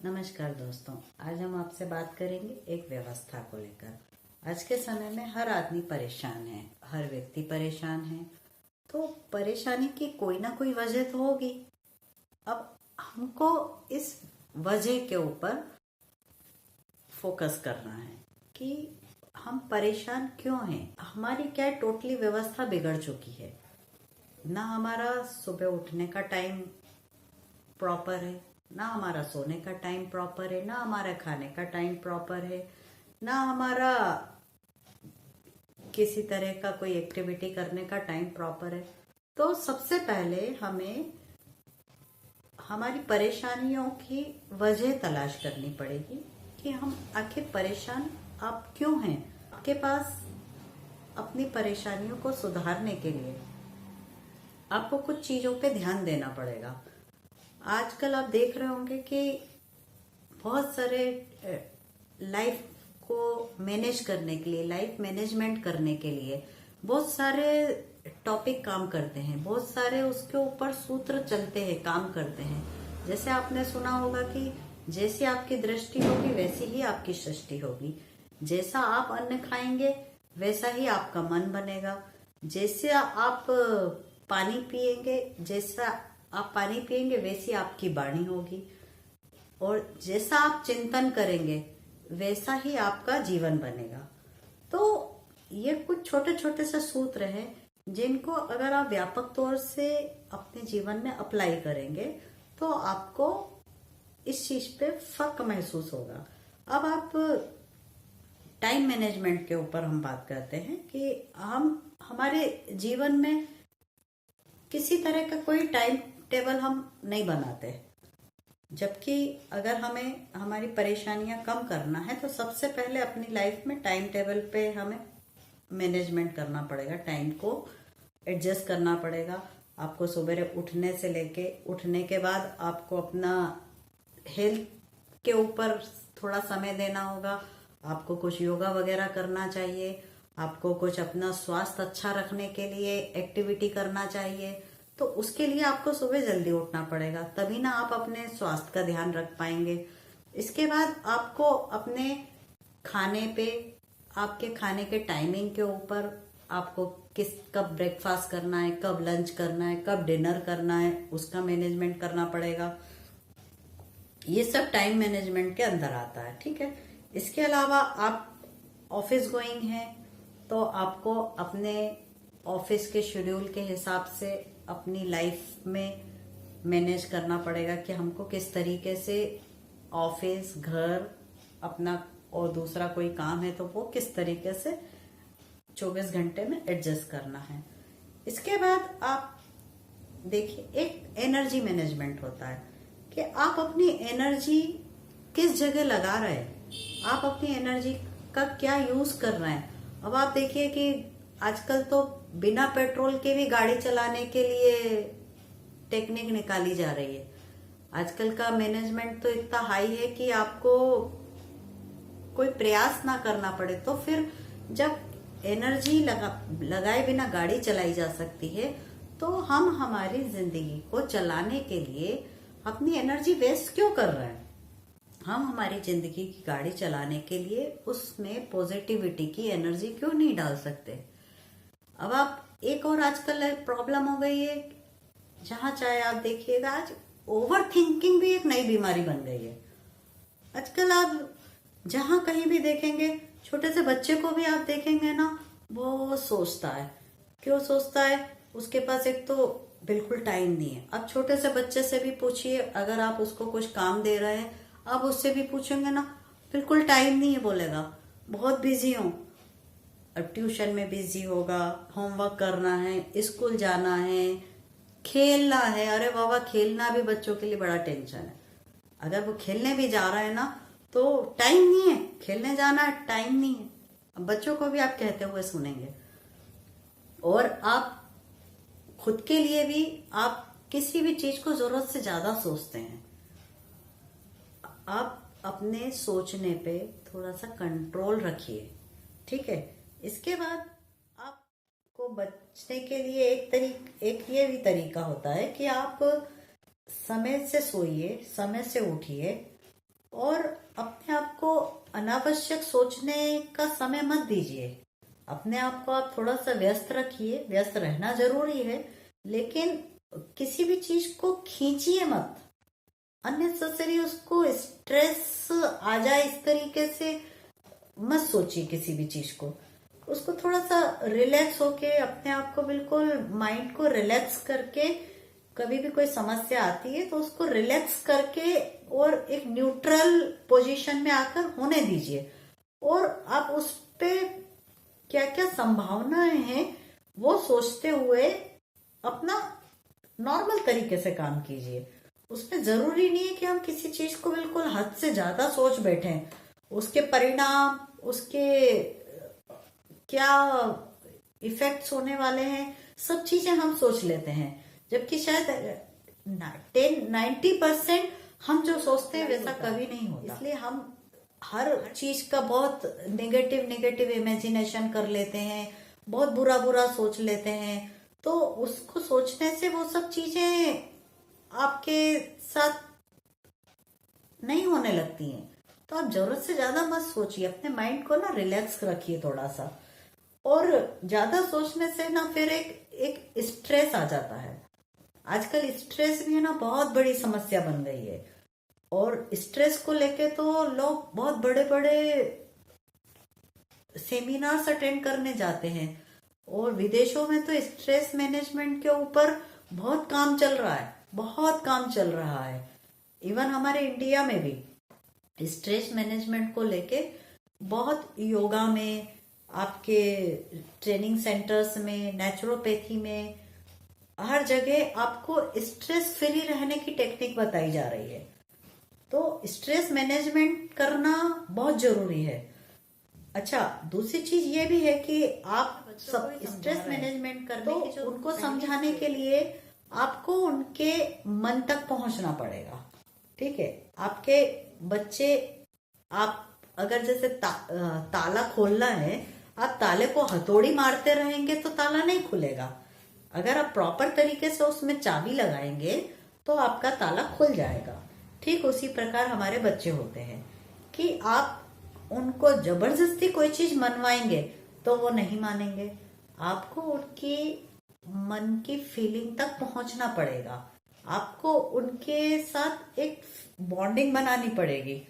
नमस्कार दोस्तों, आज हम आपसे बात करेंगे एक व्यवस्था को लेकर। आज के समय में हर आदमी परेशान है, हर व्यक्ति परेशान है। तो परेशानी की कोई ना कोई वजह तो होगी। अब हमको इस वजह के ऊपर फोकस करना है कि हम परेशान क्यों हैं। हमारी क्या टोटली व्यवस्था बिगड़ चुकी है। ना हमारा सुबह उठने का टाइम प्रॉपर है, ना हमारा सोने का टाइम प्रॉपर है, ना हमारा खाने का टाइम प्रॉपर है, ना हमारा किसी तरह का कोई एक्टिविटी करने का टाइम प्रॉपर है। तो सबसे पहले हमें हमारी परेशानियों की वजह तलाश करनी पड़ेगी कि हम आखिर परेशान आप क्यों हैं। आपके पास अपनी परेशानियों को सुधारने के लिए आपको कुछ चीजों पे ध्यान देना पड़ेगा। आजकल आप देख रहे होंगे कि बहुत सारे लाइफ को मैनेज करने के लिए, लाइफ मैनेजमेंट करने के लिए बहुत सारे टॉपिक काम करते हैं, बहुत सारे उसके ऊपर सूत्र चलते हैं, काम करते हैं। जैसे आपने सुना होगा कि जैसी आपकी दृष्टि होगी वैसी ही आपकी सृष्टि होगी। जैसा आप अन्न खाएंगे वैसा ही आपका मन बनेगा। जैसे आप पानी पिएंगे, जैसा आप पानी पिएंगे वैसी आपकी वाणी होगी, और जैसा आप चिंतन करेंगे वैसा ही आपका जीवन बनेगा। तो ये कुछ छोटे छोटे से सूत्र हैं जिनको अगर आप व्यापक तौर से अपने जीवन में अप्लाई करेंगे तो आपको इस चीज पे फर्क महसूस होगा। अब आप टाइम मैनेजमेंट के ऊपर हम बात करते हैं कि हम हमारे जीवन में किसी तरह का कोई टाइम टेबल हम नहीं बनाते। जबकि अगर हमें हमारी परेशानियां कम करना है तो सबसे पहले अपनी लाइफ में टाइम टेबल पे हमें मैनेजमेंट करना पड़ेगा, टाइम को एडजस्ट करना पड़ेगा। आपको सुबह उठने से लेके उठने के बाद आपको अपना हेल्थ के ऊपर थोड़ा समय देना होगा। आपको कुछ योगा वगैरह करना चाहिए, आपको कुछ अपना स्वास्थ्य अच्छा रखने के लिए एक्टिविटी करना चाहिए। तो उसके लिए आपको सुबह जल्दी उठना पड़ेगा, तभी ना आप अपने स्वास्थ्य का ध्यान रख पाएंगे। इसके बाद आपको अपने खाने पे, आपके खाने के टाइमिंग के ऊपर, आपको कब ब्रेकफास्ट करना है, कब लंच करना है, कब डिनर करना है, उसका मैनेजमेंट करना पड़ेगा। ये सब टाइम मैनेजमेंट के अंदर आता है, ठीक है। इसके अलावा आप ऑफिस गोइंग हैं तो आपको अपने ऑफिस के शेड्यूल के हिसाब से अपनी लाइफ में मैनेज करना पड़ेगा कि हमको किस तरीके से ऑफिस, घर, अपना और दूसरा कोई काम है तो वो किस तरीके से 24 घंटे में एडजस्ट करना है। इसके बाद आप देखिए, एक एनर्जी मैनेजमेंट होता है कि आप अपनी एनर्जी किस जगह लगा रहे हैं, आप अपनी एनर्जी का क्या यूज कर रहे हैं। अब आप देखिए कि आजकल तो बिना पेट्रोल के भी गाड़ी चलाने के लिए टेक्निक निकाली जा रही है। आजकल का मैनेजमेंट तो इतना हाई है कि आपको कोई प्रयास ना करना पड़े। तो फिर जब एनर्जी लगाए बिना गाड़ी चलाई जा सकती है तो हम हमारी जिंदगी को चलाने के लिए अपनी एनर्जी वेस्ट क्यों कर रहे हैं। हम हमारी जिंदगी की गाड़ी चलाने के लिए उसमें पॉजिटिविटी की एनर्जी क्यों नहीं डाल सकते। अब आप एक और आजकल प्रॉब्लम हो गई है, जहां चाहे आप देखिएगा, आज ओवर थिंकिंग भी एक नई बीमारी बन गई है। आजकल आप जहां कहीं भी देखेंगे, छोटे से बच्चे को भी आप देखेंगे ना, वो सोचता है। क्यों सोचता है? उसके पास एक तो बिल्कुल टाइम नहीं है। अब छोटे से बच्चे से भी पूछिए, अगर आप उसको कुछ काम दे रहे हैं, आप उससे भी पूछेंगे ना, बिल्कुल टाइम नहीं है बोलेगा, बहुत बिजी हूं। अब ट्यूशन में बिजी होगा, होमवर्क करना है, स्कूल जाना है, खेलना है। अरे बाबा, खेलना भी बच्चों के लिए बड़ा टेंशन है। अगर वो खेलने भी जा रहे हैं ना तो टाइम नहीं है, खेलने जाना है, टाइम नहीं है। अब बच्चों को भी आप कहते हुए सुनेंगे। और आप खुद के लिए भी आप किसी भी चीज को जरूरत से ज्यादा सोचते हैं। आप अपने सोचने पे थोड़ा सा कंट्रोल रखिए, ठीक है। इसके बाद आपको बचने के लिए एक ये भी तरीका होता है कि आप समय से सोइए, समय से उठिए, और अपने आप को अनावश्यक सोचने का समय मत दीजिए। अपने आप को आप थोड़ा सा व्यस्त रखिए, व्यस्त रहना जरूरी है, लेकिन किसी भी चीज को खींचिए मत, अननेसेसरी उसको स्ट्रेस आ जाए इस तरीके से मत सोचिए किसी भी चीज को। उसको थोड़ा सा रिलैक्स होके, अपने आप को बिल्कुल माइंड को रिलैक्स करके, कभी भी कोई समस्या आती है तो उसको रिलैक्स करके और एक न्यूट्रल पोजीशन में आकर होने दीजिए, और आप उस पे क्या क्या संभावनाएं हैं वो सोचते हुए अपना नॉर्मल तरीके से काम कीजिए। उसमें जरूरी नहीं है कि हम किसी चीज को बिल्कुल हद से ज्यादा सोच बैठें, उसके परिणाम, उसके क्या इफेक्ट्स होने वाले हैं, सब चीजें हम सोच लेते हैं, जबकि शायद 90% हम जो सोचते हैं वैसा कभी नहीं होता। इसलिए हम हर चीज का बहुत नेगेटिव नेगेटिव इमेजिनेशन कर लेते हैं, बहुत बुरा बुरा सोच लेते हैं, तो उसको सोचने से वो सब चीजें आपके साथ नहीं होने लगती हैं। तो आप जरूरत से ज्यादा मत सोचिए, अपने माइंड को ना रिलैक्स रखिए थोड़ा सा। और ज्यादा सोचने से ना फिर एक स्ट्रेस आ जाता है। आजकल स्ट्रेस भी ना बहुत बड़ी समस्या बन गई है, और स्ट्रेस को लेके तो लोग बहुत बड़े बड़े सेमिनार्स अटेंड करने जाते हैं, और विदेशों में तो स्ट्रेस मैनेजमेंट के ऊपर बहुत काम चल रहा है, बहुत काम चल रहा है। इवन हमारे इंडिया में भी स्ट्रेस मैनेजमेंट को लेके बहुत योगा में, आपके ट्रेनिंग सेंटर्स में, नेचुरोपैथी में, हर जगह आपको स्ट्रेस फ्री रहने की टेक्निक बताई जा रही है। तो स्ट्रेस मैनेजमेंट करना बहुत जरूरी है। अच्छा, दूसरी चीज ये भी है कि आप सब स्ट्रेस मैनेजमेंट करने की जो उनको समझाने के लिए आपको उनके मन तक पहुंचना पड़ेगा। ठीक है, आपके बच्चे, आप अगर जैसे ताला खोलना है, आप ताले को हथौड़ी मारते रहेंगे तो ताला नहीं खुलेगा। अगर आप प्रॉपर तरीके से उसमें चाबी लगाएंगे तो आपका ताला खुल जाएगा। ठीक उसी प्रकार हमारे बच्चे होते हैं कि आप उनको जबरदस्ती कोई चीज मनवाएंगे तो वो नहीं मानेंगे। आपको उनकी मन की फीलिंग तक पहुंचना पड़ेगा, आपको उनके साथ एक बॉन्डिंग बनानी पड़ेगी,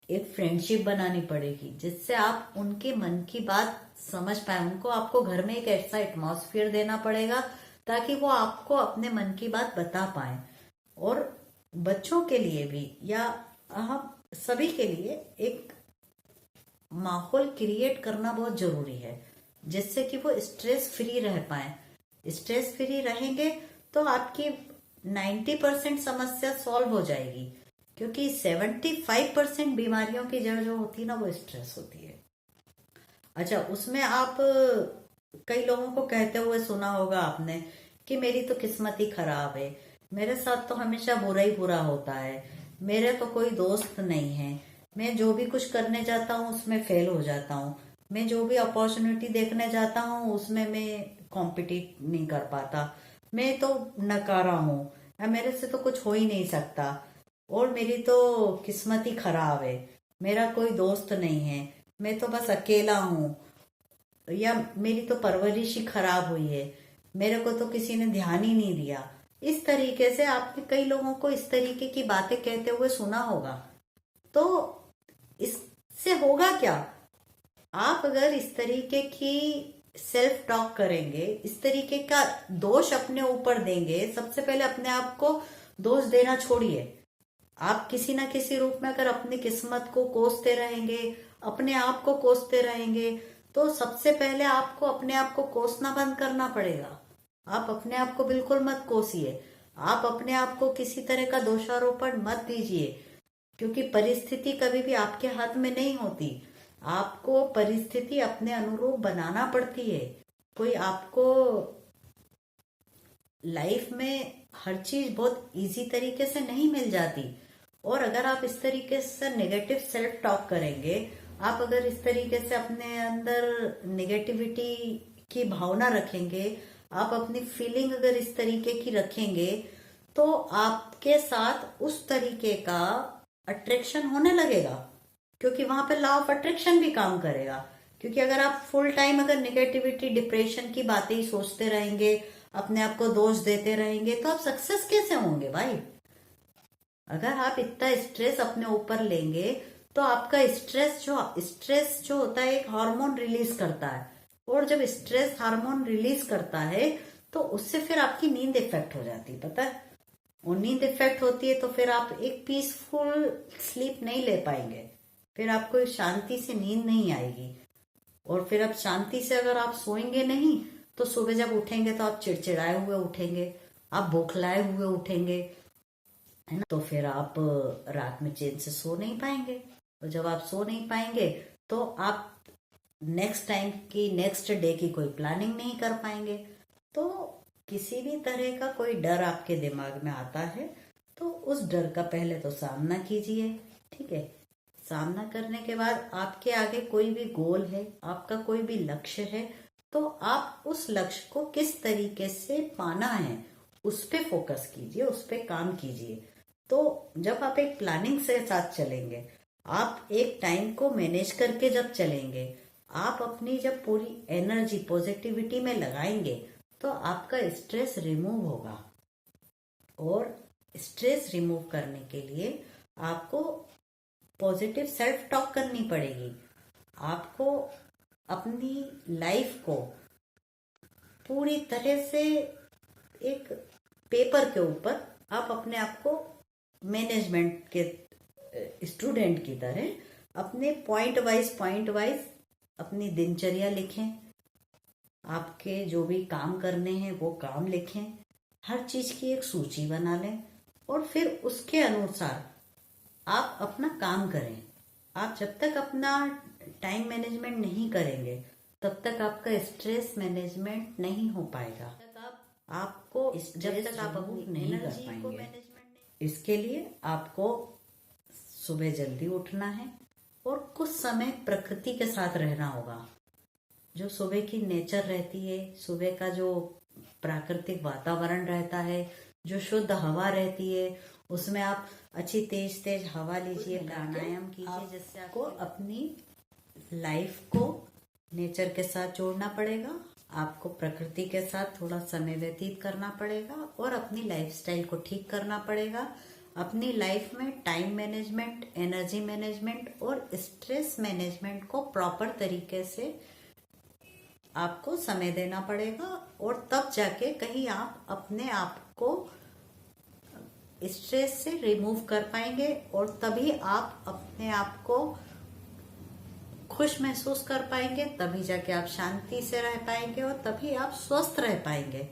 एक फ्रेंडशिप बनानी पड़ेगी, जिससे आप उनके मन की बात समझ पाए। उनको आपको घर में एक ऐसा एटमॉस्फेयर देना पड़ेगा ताकि वो आपको अपने मन की बात बता पाए। और बच्चों के लिए भी, या हम सभी के लिए, एक माहौल क्रिएट करना बहुत जरूरी है जिससे कि वो स्ट्रेस फ्री रह पाए। स्ट्रेस फ्री रहेंगे तो आपकी 90% समस्या सॉल्व हो जाएगी, क्योंकि 75% बीमारियों की जड़ जो होती है ना, वो स्ट्रेस होती है। अच्छा, उसमें आप कई लोगों को कहते हुए सुना होगा आपने कि मेरी तो किस्मत ही खराब है, मेरे साथ तो हमेशा बुरा ही बुरा होता है, मेरे तो कोई दोस्त नहीं है, मैं जो भी कुछ करने जाता हूँ उसमें फेल हो जाता हूँ, मैं जो भी अपॉर्चुनिटी देखने जाता हूँ उसमें मैं कॉम्पिटिट नहीं कर पाता, मैं तो नकारा हूँ, मेरे से तो कुछ हो ही नहीं सकता, और मेरी तो किस्मत ही खराब है, मेरा कोई दोस्त नहीं है, मैं तो बस अकेला हूँ, या मेरी तो परवरिश ही खराब हुई है, मेरे को तो किसी ने ध्यान ही नहीं दिया। इस तरीके से आपने कई लोगों को इस तरीके की बातें कहते हुए सुना होगा। तो इससे होगा क्या, आप अगर इस तरीके की सेल्फ टॉक करेंगे, इस तरीके का दोष अपने ऊपर देंगे, सबसे पहले अपने आप को दोष देना छोड़िए। आप किसी ना किसी रूप में अगर अपनी किस्मत को कोसते रहेंगे, अपने आप को कोसते रहेंगे, तो सबसे पहले आपको अपने आप को कोसना बंद करना पड़ेगा। आप अपने आप को बिल्कुल मत कोसिए, आप अपने आप को किसी तरह का दोषारोपण मत दीजिए, क्योंकि परिस्थिति कभी भी आपके हाथ में नहीं होती। आपको परिस्थिति अपने अनुरूप बनाना पड़ती है। कोई आपको लाइफ में हर चीज बहुत इजी तरीके से नहीं मिल जाती, और अगर आप इस तरीके से नेगेटिव सेल्फ टॉक करेंगे, आप अगर इस तरीके से अपने अंदर नेगेटिविटी की भावना रखेंगे, आप अपनी फीलिंग अगर इस तरीके की रखेंगे, तो आपके साथ उस तरीके का अट्रैक्शन होने लगेगा, क्योंकि वहां पे लॉ ऑफ अट्रैक्शन भी काम करेगा। क्योंकि अगर आप फुल टाइम अगर निगेटिविटी डिप्रेशन की बातें ही सोचते रहेंगे, अपने आप को दोष देते रहेंगे, तो आप सक्सेस कैसे होंगे भाई? अगर आप इतना स्ट्रेस अपने ऊपर लेंगे तो आपका स्ट्रेस जो होता है एक हार्मोन रिलीज करता है, और जब स्ट्रेस हार्मोन रिलीज करता है तो उससे फिर आपकी नींद इफेक्ट हो जाती है, पता है? और नींद इफेक्ट होती है तो फिर आप एक पीसफुल स्लीप नहीं ले पाएंगे, फिर आपको शांति से नींद नहीं आएगी। और फिर अब शांति से अगर आप सोएंगे नहीं तो सुबह जब उठेंगे तो आप चिड़चिड़ाए हुए उठेंगे, आप बौखलाए हुए उठेंगे, है ना? तो फिर आप रात में चैन से सो नहीं पाएंगे, और जब आप सो नहीं पाएंगे तो आप नेक्स्ट डे की कोई प्लानिंग नहीं कर पाएंगे। तो किसी भी तरह का कोई डर आपके दिमाग में आता है तो उस डर का पहले तो सामना कीजिए, ठीक है? सामना करने के बाद आपके आगे कोई भी गोल है, आपका कोई भी लक्ष्य है, तो आप उस लक्ष्य को किस तरीके से पाना है उस पे फोकस कीजिए, उस पे काम कीजिए। तो जब आप एक प्लानिंग से साथ चलेंगे, आप एक टाइम को मैनेज करके जब चलेंगे, आप अपनी जब पूरी एनर्जी पॉजिटिविटी में लगाएंगे तो आपका स्ट्रेस रिमूव होगा। और स्ट्रेस रिमूव करने के लिए आपको पॉजिटिव सेल्फ टॉक करनी पड़ेगी। आपको अपनी लाइफ को पूरी तरह से एक पेपर के ऊपर आप अपने आप को मैनेजमेंट के स्टूडेंट की तरह अपने पॉइंट वाइज अपनी दिनचर्या लिखें, आपके जो भी काम करने हैं वो काम लिखें, हर चीज की एक सूची बना लें, और फिर उसके अनुसार आप अपना काम करें। आप जब तक अपना टाइम मैनेजमेंट नहीं करेंगे तब तक आपका स्ट्रेस मैनेजमेंट नहीं हो पाएगा, आपको जब तक आप अपनी नहीं कर पाएंगे। इसके लिए आपको सुबह जल्दी उठना है और कुछ समय प्रकृति के साथ रहना होगा। जो सुबह की नेचर रहती है, सुबह का जो प्राकृतिक वातावरण रहता है, जो शुद्ध हवा रहती है, उसमें आप अच्छी तेज तेज हवा लीजिए, प्राणायाम कीजिए, जिससे आपको अपनी लाइफ को नेचर के साथ जोड़ना पड़ेगा। आपको प्रकृति के साथ थोड़ा समय व्यतीत करना पड़ेगा और अपनी लाइफस्टाइल को ठीक करना पड़ेगा। अपनी लाइफ में टाइम मैनेजमेंट, एनर्जी मैनेजमेंट और स्ट्रेस मैनेजमेंट को प्रॉपर तरीके से आपको समय देना पड़ेगा, और तब जाके कहीं आप अपने आप को स्ट्रेस से रिमूव कर पाएंगे, और तभी आप अपने आप को खुश महसूस कर पाएंगे, तभी जाके आप शांति से रह पाएंगे, और तभी आप स्वस्थ रह पाएंगे।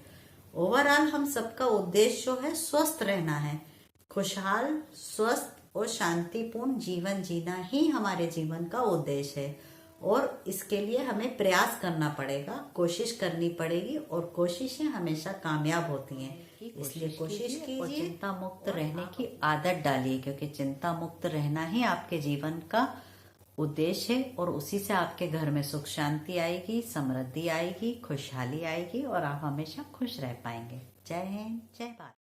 ओवरऑल हम सबका उद्देश्य जो है स्वस्थ रहना है। खुशहाल, स्वस्थ और शांतिपूर्ण जीवन जीना ही हमारे जीवन का उद्देश्य है, और इसके लिए हमें प्रयास करना पड़ेगा, कोशिश करनी पड़ेगी, और कोशिशें हमेशा कामयाब होती हैं। इसलिए कोशिश कीजिए, चिंता मुक्त रहने की आदत डालिए, क्योंकि चिंता मुक्त रहना ही आपके जीवन का उद्देश्य है, और उसी से आपके घर में सुख शांति आएगी, समृद्धि आएगी, खुशहाली आएगी, और आप हमेशा खुश रह पाएंगे। जय हिंद, जय भारत।